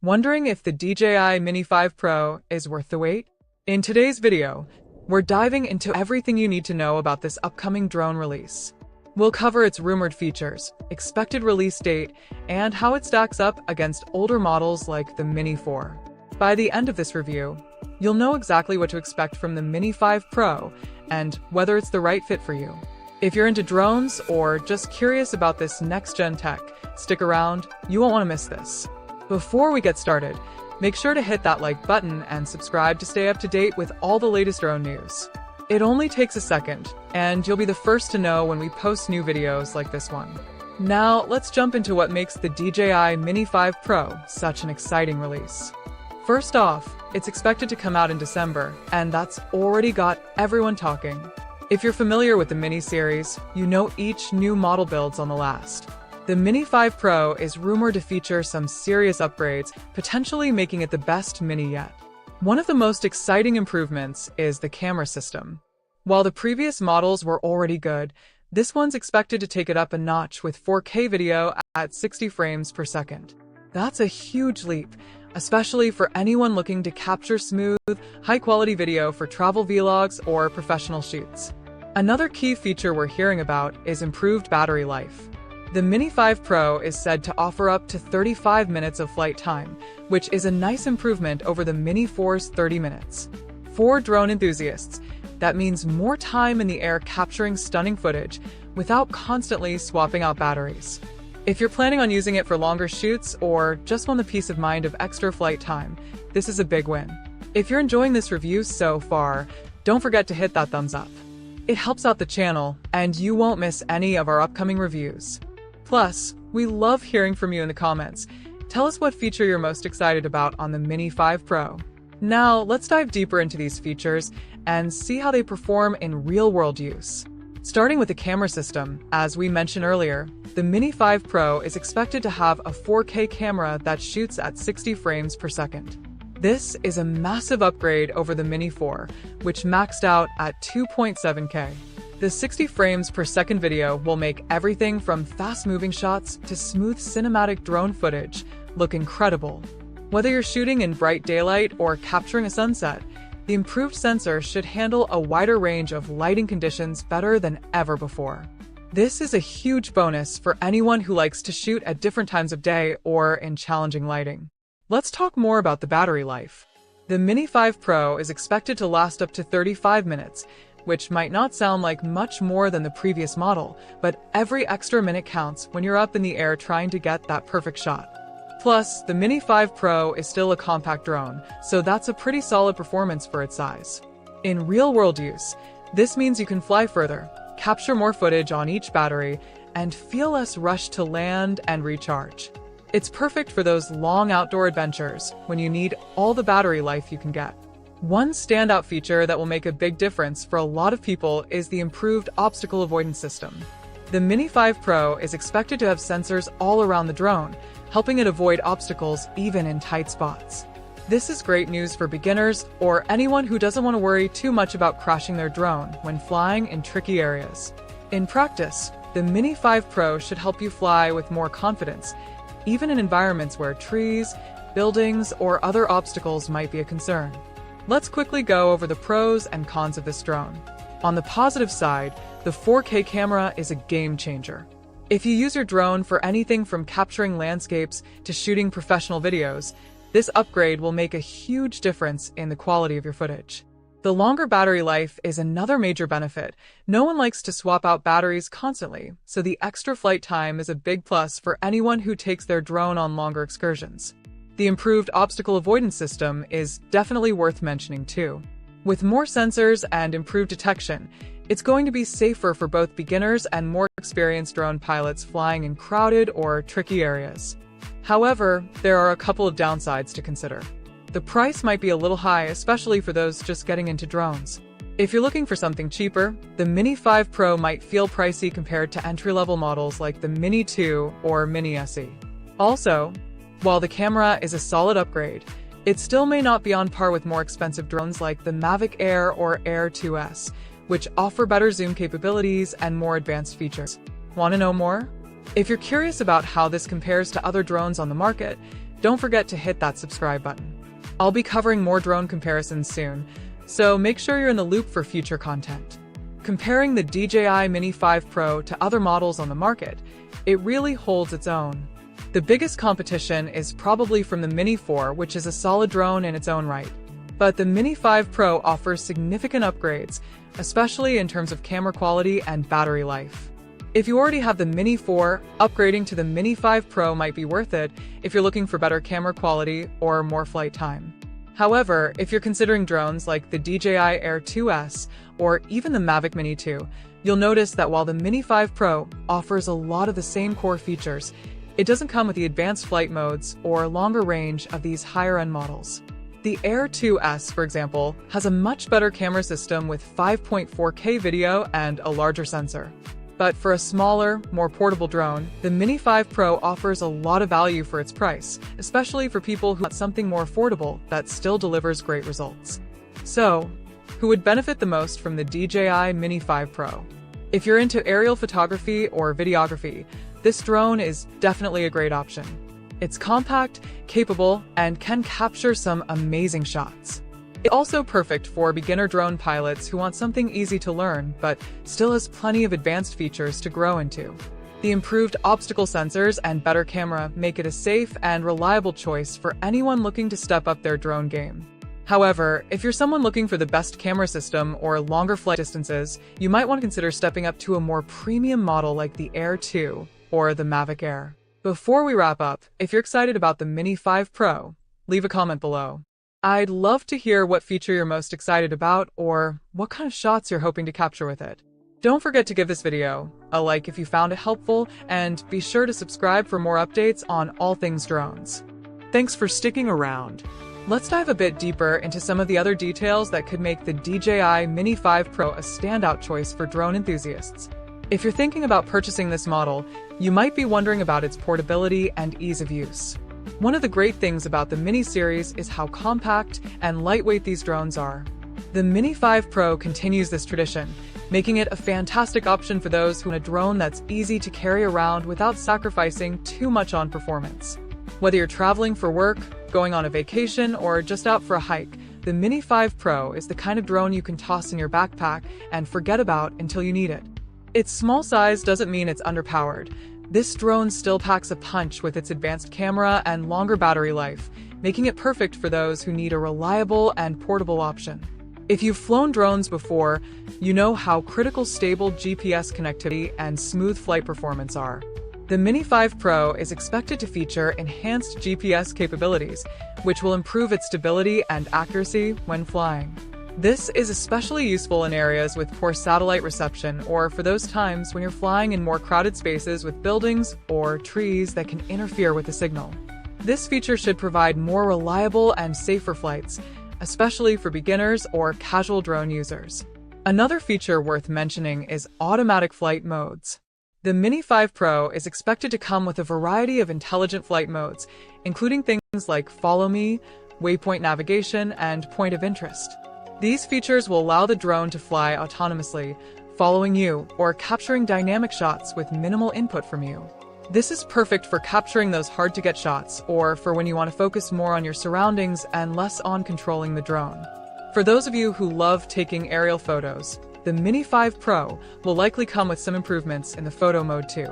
Wondering if the DJI Mini 5 Pro is worth the wait? In today's video, we're diving into everything you need to know about this upcoming drone release. We'll cover its rumored features, expected release date, and how it stacks up against older models like the Mini 4. By the end of this review, you'll know exactly what to expect from the Mini 5 Pro and whether it's the right fit for you. If you're into drones or just curious about this next-gen tech, stick around, you won't want to miss this. Before we get started, make sure to hit that like button and subscribe to stay up to date with all the latest drone news. It only takes a second, and you'll be the first to know when we post new videos like this one. Now, let's jump into what makes the DJI Mini 5 Pro such an exciting release. First off, it's expected to come out in December, and that's already got everyone talking. If you're familiar with the Mini series, you know each new model builds on the last. The Mini 5 Pro is rumored to feature some serious upgrades, potentially making it the best Mini yet. One of the most exciting improvements is the camera system. While the previous models were already good, this one's expected to take it up a notch with 4K video at 60 frames per second. That's a huge leap, especially for anyone looking to capture smooth, high-quality video for travel vlogs or professional shoots. Another key feature we're hearing about is improved battery life. The Mini 5 Pro is said to offer up to 35 minutes of flight time, which is a nice improvement over the Mini 4's 30 minutes. For drone enthusiasts, that means more time in the air capturing stunning footage without constantly swapping out batteries. If you're planning on using it for longer shoots or just want the peace of mind of extra flight time, this is a big win. If you're enjoying this review so far, don't forget to hit that thumbs up. It helps out the channel, and you won't miss any of our upcoming reviews. Plus, we love hearing from you in the comments. Tell us what feature you're most excited about on the Mini 5 Pro. Now, let's dive deeper into these features and see how they perform in real-world use. Starting with the camera system, as we mentioned earlier, the Mini 5 Pro is expected to have a 4K camera that shoots at 60 frames per second. This is a massive upgrade over the Mini 4, which maxed out at 2.7K. The 60 frames per second video will make everything from fast-moving shots to smooth cinematic drone footage look incredible. Whether you're shooting in bright daylight or capturing a sunset, the improved sensor should handle a wider range of lighting conditions better than ever before. This is a huge bonus for anyone who likes to shoot at different times of day or in challenging lighting. Let's talk more about the battery life. The Mini 5 Pro is expected to last up to 35 minutes, which might not sound like much more than the previous model, but every extra minute counts when you're up in the air trying to get that perfect shot. Plus, the Mini 5 Pro is still a compact drone, so that's a pretty solid performance for its size. In real-world use, this means you can fly further, capture more footage on each battery, and feel less rushed to land and recharge. It's perfect for those long outdoor adventures when you need all the battery life you can get. One standout feature that will make a big difference for a lot of people is the improved obstacle avoidance system. The Mini 5 Pro is expected to have sensors all around the drone, helping it avoid obstacles even in tight spots. This is great news for beginners or anyone who doesn't want to worry too much about crashing their drone when flying in tricky areas. In practice, the Mini 5 Pro should help you fly with more confidence, even in environments where trees, buildings, or other obstacles might be a concern. Let's quickly go over the pros and cons of this drone. On the positive side, the 4K camera is a game changer. If you use your drone for anything from capturing landscapes to shooting professional videos, this upgrade will make a huge difference in the quality of your footage. The longer battery life is another major benefit. No one likes to swap out batteries constantly, so the extra flight time is a big plus for anyone who takes their drone on longer excursions. The improved obstacle avoidance system is definitely worth mentioning too. With more sensors and improved detection, it's going to be safer for both beginners and more experienced drone pilots flying in crowded or tricky areas. However, there are a couple of downsides to consider. The price might be a little high, especially for those just getting into drones. If you're looking for something cheaper, the Mini 5 Pro might feel pricey compared to entry-level models like the Mini 2 or Mini SE. Also, while the camera is a solid upgrade, it still may not be on par with more expensive drones like the Mavic Air or Air 2S, which offer better zoom capabilities and more advanced features. Want to know more? If you're curious about how this compares to other drones on the market, don't forget to hit that subscribe button. I'll be covering more drone comparisons soon, so make sure you're in the loop for future content. Comparing the DJI Mini 5 Pro to other models on the market, it really holds its own. The biggest competition is probably from the Mini 4, which is a solid drone in its own right. But the Mini 5 Pro offers significant upgrades, especially in terms of camera quality and battery life. If you already have the Mini 4, upgrading to the Mini 5 Pro might be worth it if you're looking for better camera quality or more flight time. However, if you're considering drones like the DJI Air 2S or even the Mavic Mini 2, you'll notice that while the Mini 5 Pro offers a lot of the same core features, it doesn't come with the advanced flight modes or longer range of these higher-end models. The Air 2S, for example, has a much better camera system with 5.4K video and a larger sensor. But for a smaller, more portable drone, the Mini 5 Pro offers a lot of value for its price, especially for people who want something more affordable that still delivers great results. So, who would benefit the most from the DJI Mini 5 Pro? If you're into aerial photography or videography, this drone is definitely a great option. It's compact, capable, and can capture some amazing shots. It's also perfect for beginner drone pilots who want something easy to learn but still has plenty of advanced features to grow into. The improved obstacle sensors and better camera make it a safe and reliable choice for anyone looking to step up their drone game. However, if you're someone looking for the best camera system or longer flight distances, you might want to consider stepping up to a more premium model like the Air 2 or the Mavic Air. Before we wrap up, if you're excited about the Mini 5 Pro, leave a comment below. I'd love to hear what feature you're most excited about or what kind of shots you're hoping to capture with it. Don't forget to give this video a like if you found it helpful, and be sure to subscribe for more updates on all things drones. Thanks for sticking around. Let's dive a bit deeper into some of the other details that could make the DJI Mini 5 Pro a standout choice for drone enthusiasts. If you're thinking about purchasing this model, you might be wondering about its portability and ease of use. One of the great things about the Mini series is how compact and lightweight these drones are. The Mini 5 Pro continues this tradition, making it a fantastic option for those who want a drone that's easy to carry around without sacrificing too much on performance. Whether you're traveling for work, going on a vacation, or just out for a hike, the Mini 5 Pro is the kind of drone you can toss in your backpack and forget about until you need it. Its small size doesn't mean it's underpowered. This drone still packs a punch with its advanced camera and longer battery life, making it perfect for those who need a reliable and portable option. If you've flown drones before, you know how critical stable GPS connectivity and smooth flight performance are. The Mini 5 Pro is expected to feature enhanced GPS capabilities, which will improve its stability and accuracy when flying. This is especially useful in areas with poor satellite reception or for those times when you're flying in more crowded spaces with buildings or trees that can interfere with the signal. This feature should provide more reliable and safer flights, especially for beginners or casual drone users. Another feature worth mentioning is automatic flight modes. The Mini 5 Pro is expected to come with a variety of intelligent flight modes, including things like Follow Me, Waypoint Navigation, and Point of Interest. These features will allow the drone to fly autonomously, following you, or capturing dynamic shots with minimal input from you. This is perfect for capturing those hard-to-get shots, or for when you want to focus more on your surroundings and less on controlling the drone. For those of you who love taking aerial photos, the Mini 5 Pro will likely come with some improvements in the photo mode too.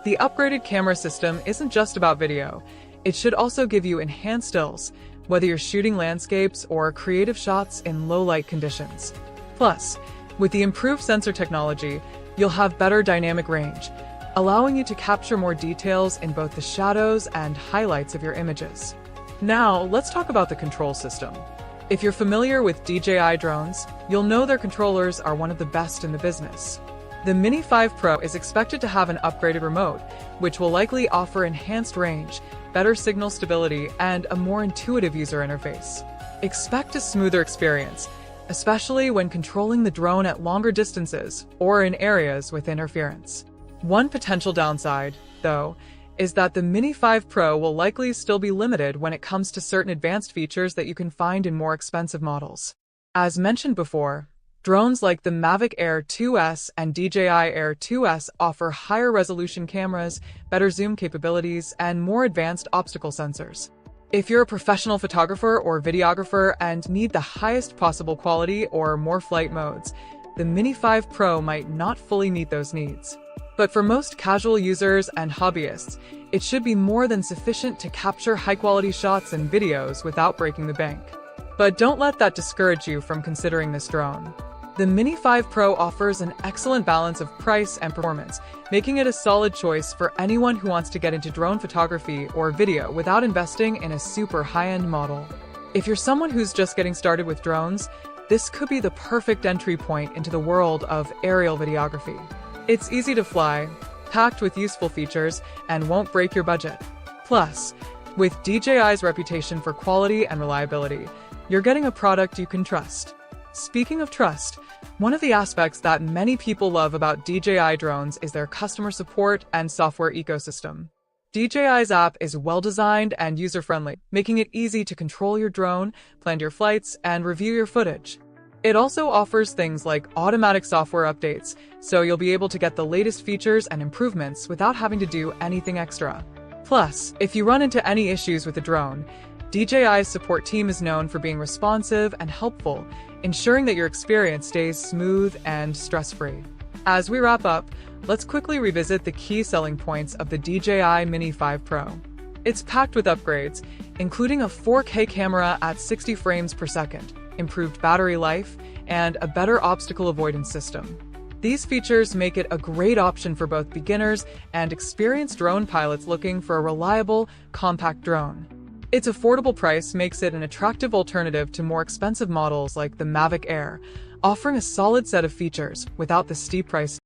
The upgraded camera system isn't just about video. It should also give you enhanced stills, whether you're shooting landscapes or creative shots in low-light conditions. Plus, with the improved sensor technology, you'll have better dynamic range, allowing you to capture more details in both the shadows and highlights of your images. Now, let's talk about the control system. If you're familiar with DJI drones, you'll know their controllers are one of the best in the business. The Mini 5 Pro is expected to have an upgraded remote, which will likely offer enhanced range, better signal stability, and a more intuitive user interface. Expect a smoother experience, especially when controlling the drone at longer distances or in areas with interference. One potential downside, though, is that the Mini 5 Pro will likely still be limited when it comes to certain advanced features that you can find in more expensive models. As mentioned before, drones like the Mavic Air 2S and DJI Air 2S offer higher resolution cameras, better zoom capabilities, and more advanced obstacle sensors. If you're a professional photographer or videographer and need the highest possible quality or more flight modes, the Mini 5 Pro might not fully meet those needs. But for most casual users and hobbyists, it should be more than sufficient to capture high-quality shots and videos without breaking the bank. But don't let that discourage you from considering this drone. The Mini 5 Pro offers an excellent balance of price and performance, making it a solid choice for anyone who wants to get into drone photography or video without investing in a super high-end model. If you're someone who's just getting started with drones, this could be the perfect entry point into the world of aerial videography. It's easy to fly, packed with useful features, and won't break your budget. Plus, with DJI's reputation for quality and reliability, you're getting a product you can trust. Speaking of trust, one of the aspects that many people love about DJI drones is their customer support and software ecosystem. DJI's app is well-designed and user-friendly, making it easy to control your drone, plan your flights, and review your footage. It also offers things like automatic software updates, so you'll be able to get the latest features and improvements without having to do anything extra. Plus, if you run into any issues with the drone, DJI's support team is known for being responsive and helpful, ensuring that your experience stays smooth and stress-free. As we wrap up, let's quickly revisit the key selling points of the DJI Mini 5 Pro. It's packed with upgrades, including a 4K camera at 60 frames per second, improved battery life, and a better obstacle avoidance system. These features make it a great option for both beginners and experienced drone pilots looking for a reliable, compact drone. Its affordable price makes it an attractive alternative to more expensive models like the Mavic Air, offering a solid set of features without the steep price